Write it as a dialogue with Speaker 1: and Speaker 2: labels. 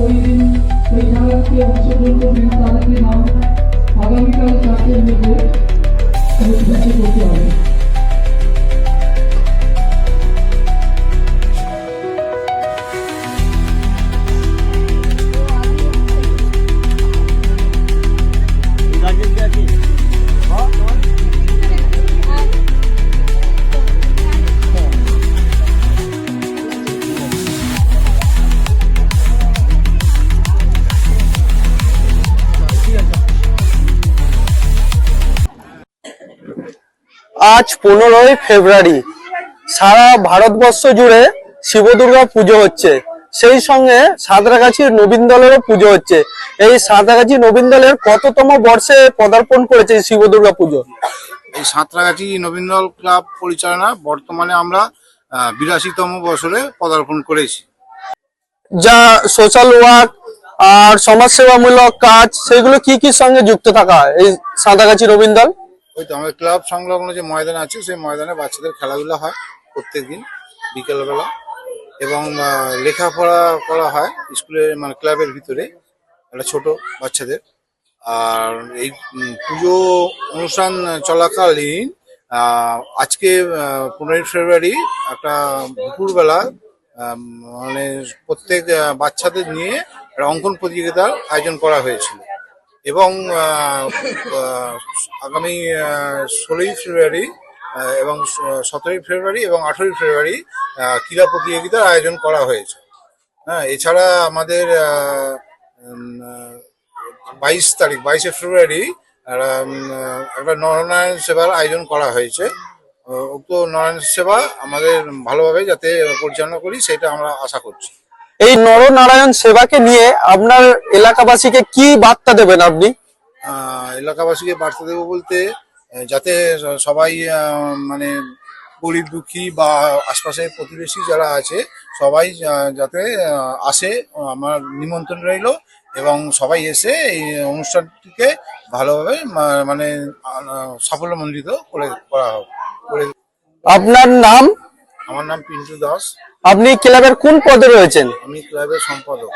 Speaker 1: ওই দিন সেই খেলাতে অংশগ্রহণ করবেন তাদেরকে নাম আগামীকাল 4টের মধ্যে নথিভুক্ত করতে হবে।
Speaker 2: আজ 15ই ফেব্রুয়ারি সারা ভারতবর্ষ জুড়ে শিব দুর্গা পুজো হচ্ছে। সেই সঙ্গে সাঁতরাগাছির নবীন দলেরও পুজো হচ্ছে। এই সাঁতরাগাছি নবীন দলের কততম বর্ষে পদার্পণ করেছে শিব দুর্গা পুজো?
Speaker 3: এই সাঁতরাগাছি নবীন দল ক্লাব পরিচালনা বর্তমানে আমরা 82তম বছরে পদার্পণ করেছি।
Speaker 2: যা সোশ্যাল ওয়ার্ক আর সমাজসেবামূলক কাজ সেগুলো কি কি সঙ্গে যুক্ত থাকা হয় এই সাঁতরাগাছি নবীন দল?
Speaker 3: ওই তো আমাদের ক্লাব সংলগ্ন যে ময়দান আছে সেই ময়দানে বাচ্চাদের খেলাধুলা হয় প্রত্যেকদিন বিকেলবেলা, এবং লেখাপড়া করা হয় স্কুলের মানে ক্লাবের ভিতরে একটা ছোট বাচ্চাদের। আর এই পুজো অনুষ্ঠান চলাকালীন আজকে 15ই ফেব্রুয়ারি একটা দুপুরবেলা মানে প্রত্যেক বাচ্চাদের নিয়ে একটা অঙ্কন প্রতিযোগিতার আয়োজন করা হয়েছিল, এবং আগামী 16ই ফেব্রুয়ারি এবং 17ই ফেব্রুয়ারি এবং 18ই ফেব্রুয়ারি ক্রীড়া প্রতিযোগিতার আয়োজন করা হয়েছে। হ্যাঁ, এছাড়া আমাদের 22শে ফেব্রুয়ারি একটা নরনারায়ণ সেবার আয়োজন করা হয়েছে। উক্ত নরনারায়ণ সেবা আমাদের ভালোভাবে যাতে পরিচালনা করি সেটা আমরা আশা করছি।
Speaker 2: এই নরনারায়ণ সেবাকে নিয়ে আপনার এলাকাবাসীকে কি বার্তা দেবেন আপনি?
Speaker 3: এলাকাবাসীকে বার্তা দেবো বলতে, যাতে সবাই মানে গরিব দুঃখী বা আশপাশের প্রতিবেশী যারা আছে সবাই যাতে আসে, আমার নিমন্ত্রণ রইল, এবং সবাই এসে এই অনুষ্ঠানটিকে ভালোভাবে মানে সাফল্যমণ্ডিত করা হবে।
Speaker 2: আপনার নাম?
Speaker 3: আমার নাম পিন্টু দাস।
Speaker 2: আপনি ক্লাবের কোন পদে রয়েছেন?
Speaker 3: আমি ক্লাবের সম্পাদক।